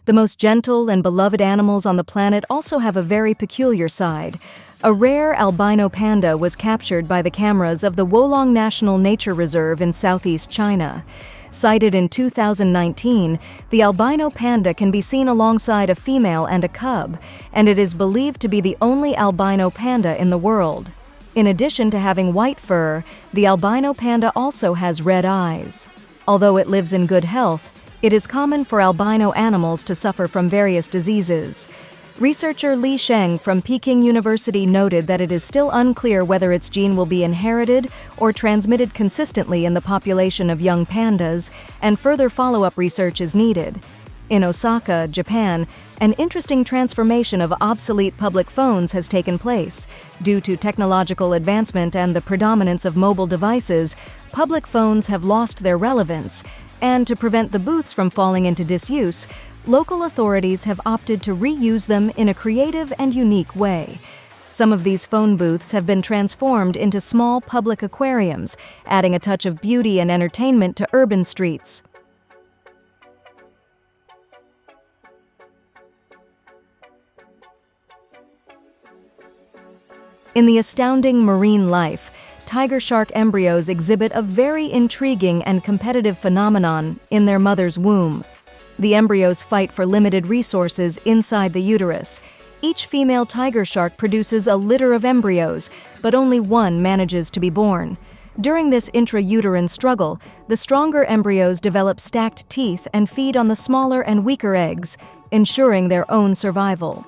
The most gentle and beloved animals on the planet also have a very peculiar side. A rare albino panda was captured by the cameras of the Wolong National Nature Reserve in southeast China. Sighted in 2019, the albino panda can be seen alongside a female and a cub, and it is believed to be the only albino panda in the world. In addition to having white fur, the albino panda also has red eyes. Although it lives in good health, it is common for albino animals to suffer from various diseases. Researcher Li Sheng from Peking University noted that it is still unclear whether its gene will be inherited or transmitted consistently in the population of young pandas, and further follow-up research is needed. In Osaka, Japan, an interesting transformation of obsolete public phones has taken place. Due to technological advancement and the predominance of mobile devices, public phones have lost their relevance, and to prevent the booths from falling into disuse, local authorities have opted to reuse them in a creative and unique way. Some of these phone booths have been transformed into small public aquariums, adding a touch of beauty and entertainment to urban streets. In the astounding marine life, tiger shark embryos exhibit a very intriguing and competitive phenomenon in their mother's womb. The embryos fight for limited resources inside the uterus. Each female tiger shark produces a litter of embryos, but only one manages to be born. During this intrauterine struggle, the stronger embryos develop stacked teeth and feed on the smaller and weaker eggs, ensuring their own survival.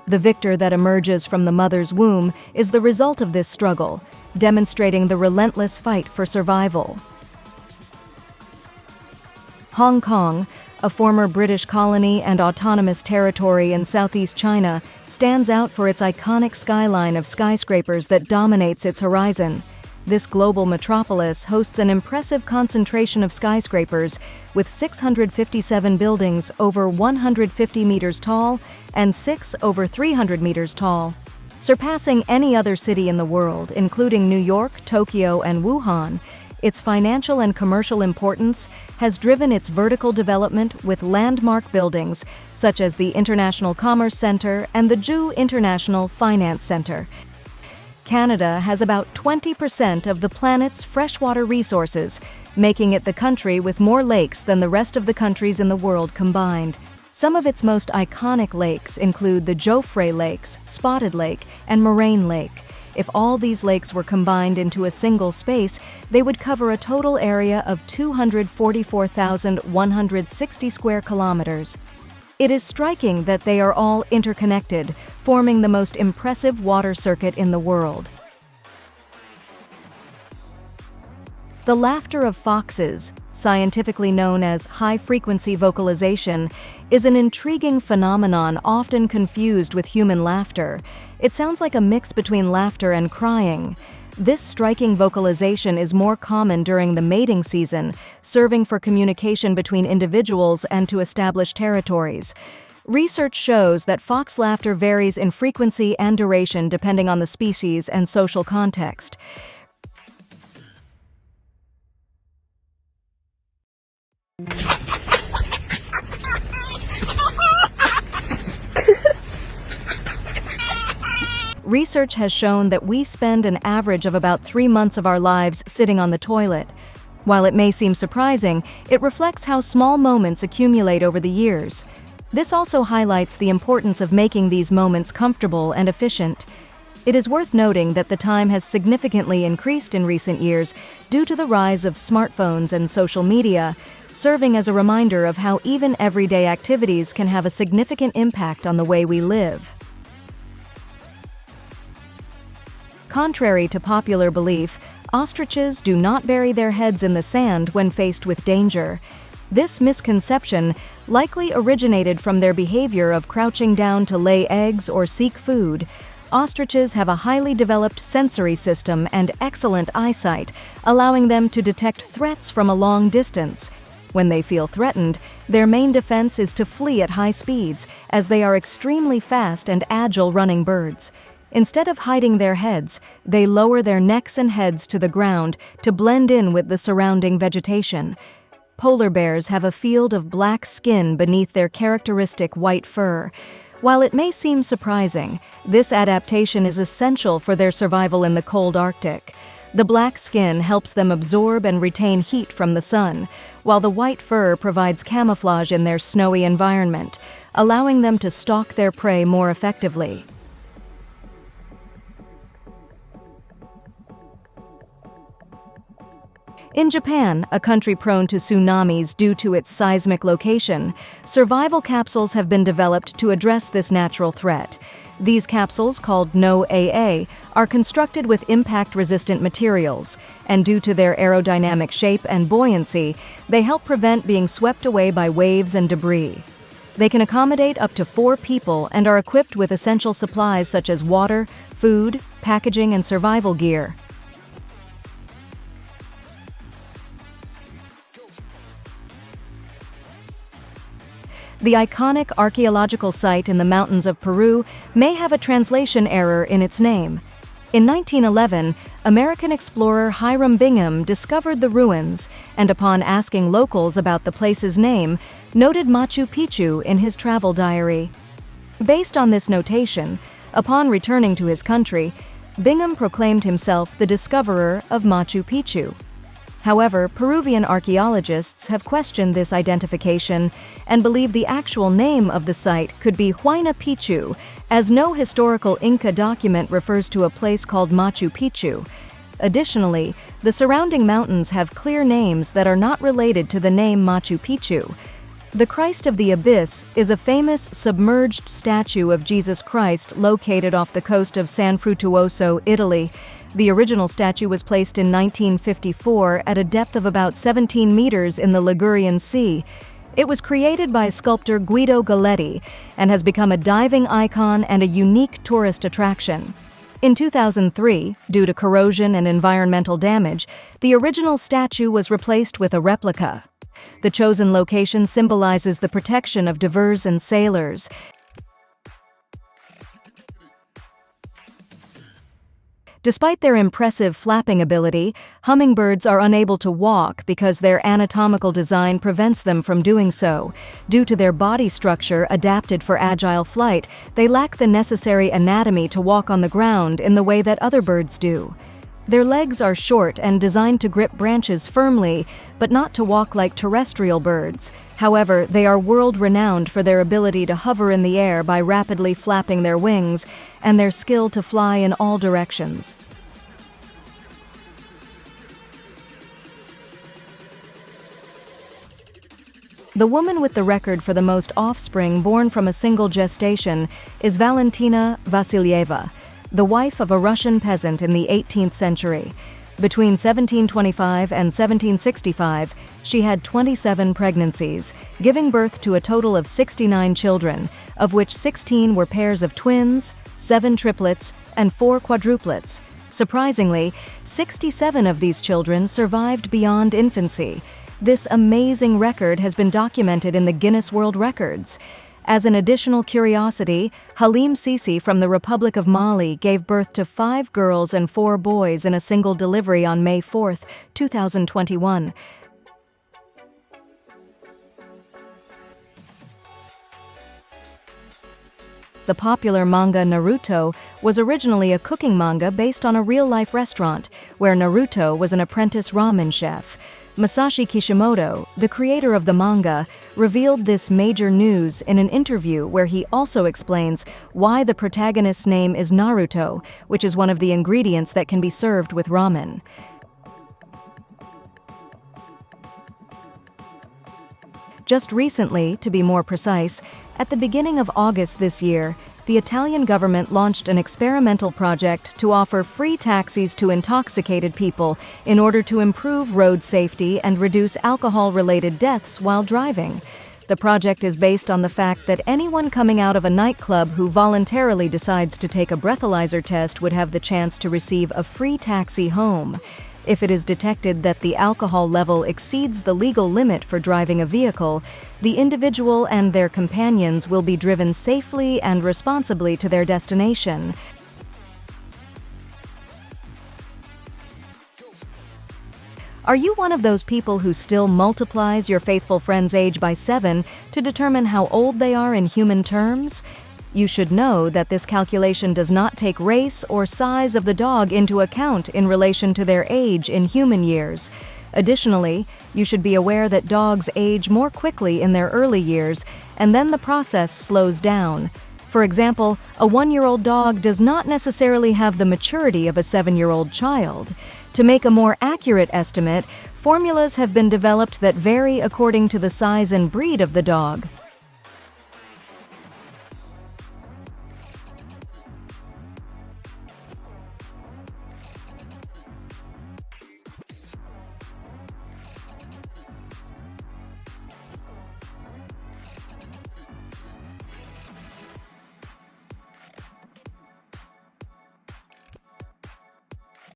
The victor that emerges from the mother's womb is the result of this struggle, demonstrating the relentless fight for survival. Hong Kong, a former British colony and autonomous territory in southeast China, stands out for its iconic skyline of skyscrapers that dominates its horizon. This global metropolis hosts an impressive concentration of skyscrapers, with 657 buildings over 150 meters tall and 6 over 300 meters tall. Surpassing any other city in the world, including New York, Tokyo, and Wuhan, its financial and commercial importance has driven its vertical development with landmark buildings such as the International Commerce Center and the Zhu International Finance Center. Canada has about 20% of the planet's freshwater resources, making it the country with more lakes than the rest of the countries in the world combined. Some of its most iconic lakes include the Joffre Lakes, Spotted Lake, and Moraine Lake. If all these lakes were combined into a single space, they would cover a total area of 244,160 square kilometers. It is striking that they are all interconnected, forming the most impressive water circuit in the world. The laughter of foxes, scientifically known as high-frequency vocalization, is an intriguing phenomenon often confused with human laughter. It sounds like a mix between laughter and crying. This striking vocalization is more common during the mating season, serving for communication between individuals and to establish territories. Research shows that fox laughter varies in frequency and duration depending on the species and social context. Research has shown that we spend an average of about 3 months of our lives sitting on the toilet. While it may seem surprising, it reflects how small moments accumulate over the years. This also highlights the importance of making these moments comfortable and efficient. It is worth noting that the time has significantly increased in recent years due to the rise of smartphones and social media, serving as a reminder of how even everyday activities can have a significant impact on the way we live. Contrary to popular belief, ostriches do not bury their heads in the sand when faced with danger. This misconception likely originated from their behavior of crouching down to lay eggs or seek food. Ostriches have a highly developed sensory system and excellent eyesight, allowing them to detect threats from a long distance. When they feel threatened, their main defense is to flee at high speeds, as they are extremely fast and agile running birds. Instead of hiding their heads, they lower their necks and heads to the ground to blend in with the surrounding vegetation. Polar bears have a field of black skin beneath their characteristic white fur. While it may seem surprising, this adaptation is essential for their survival in the cold Arctic. The black skin helps them absorb and retain heat from the sun, while the white fur provides camouflage in their snowy environment, allowing them to stalk their prey more effectively. In Japan, a country prone to tsunamis due to its seismic location, survival capsules have been developed to address this natural threat. These capsules, called No-AA, are constructed with impact-resistant materials, and due to their aerodynamic shape and buoyancy, they help prevent being swept away by waves and debris. They can accommodate up to 4 people and are equipped with essential supplies such as water, food, packaging, and survival gear. The iconic archaeological site in the mountains of Peru may have a translation error in its name. In 1911, American explorer Hiram Bingham discovered the ruins and, upon asking locals about the place's name, noted Machu Picchu in his travel diary. Based on this notation, upon returning to his country, Bingham proclaimed himself the discoverer of Machu Picchu. However, Peruvian archaeologists have questioned this identification and believe the actual name of the site could be Huayna Picchu, as no historical Inca document refers to a place called Machu Picchu. Additionally, the surrounding mountains have clear names that are not related to the name Machu Picchu. The Christ of the Abyss is a famous submerged statue of Jesus Christ located off the coast of San Frutuoso, Italy. The original statue was placed in 1954 at a depth of about 17 meters in the Ligurian Sea. It was created by sculptor Guido Galletti and has become a diving icon and a unique tourist attraction. In 2003, due to corrosion and environmental damage, the original statue was replaced with a replica. The chosen location symbolizes the protection of divers and sailors. Despite their impressive flapping ability, hummingbirds are unable to walk because their anatomical design prevents them from doing so. Due to their body structure adapted for agile flight, they lack the necessary anatomy to walk on the ground in the way that other birds do. Their legs are short and designed to grip branches firmly, but not to walk like terrestrial birds. However, they are world-renowned for their ability to hover in the air by rapidly flapping their wings and their skill to fly in all directions. The woman with the record for the most offspring born from a single gestation is Valentina Vasilyeva, the wife of a Russian peasant in the 18th century. Between 1725 and 1765, she had 27 pregnancies, giving birth to a total of 69 children, of which 16 were pairs of twins, 7 triplets, and 4 quadruplets. Surprisingly, 67 of these children survived beyond infancy. This amazing record has been documented in the Guinness World Records. As an additional curiosity, Halim Sisi from the Republic of Mali gave birth to 5 girls and 4 boys in a single delivery on May 4, 2021. The popular manga Naruto was originally a cooking manga based on a real-life restaurant, where Naruto was an apprentice ramen chef. Masashi Kishimoto, the creator of the manga, revealed this major news in an interview where he also explains why the protagonist's name is Naruto, which is one of the ingredients that can be served with ramen. Just recently, to be more precise, at the beginning of August this year, the Italian government launched an experimental project to offer free taxis to intoxicated people in order to improve road safety and reduce alcohol-related deaths while driving. The project is based on the fact that anyone coming out of a nightclub who voluntarily decides to take a breathalyzer test would have the chance to receive a free taxi home. If it is detected that the alcohol level exceeds the legal limit for driving a vehicle, the individual and their companions will be driven safely and responsibly to their destination. Are you one of those people who still multiplies your faithful friend's age by 7 to determine how old they are in human terms? You should know that this calculation does not take race or size of the dog into account in relation to their age in human years. Additionally, you should be aware that dogs age more quickly in their early years, and then the process slows down. For example, a 1-year-old dog does not necessarily have the maturity of a 7-year-old child. To make a more accurate estimate, formulas have been developed that vary according to the size and breed of the dog.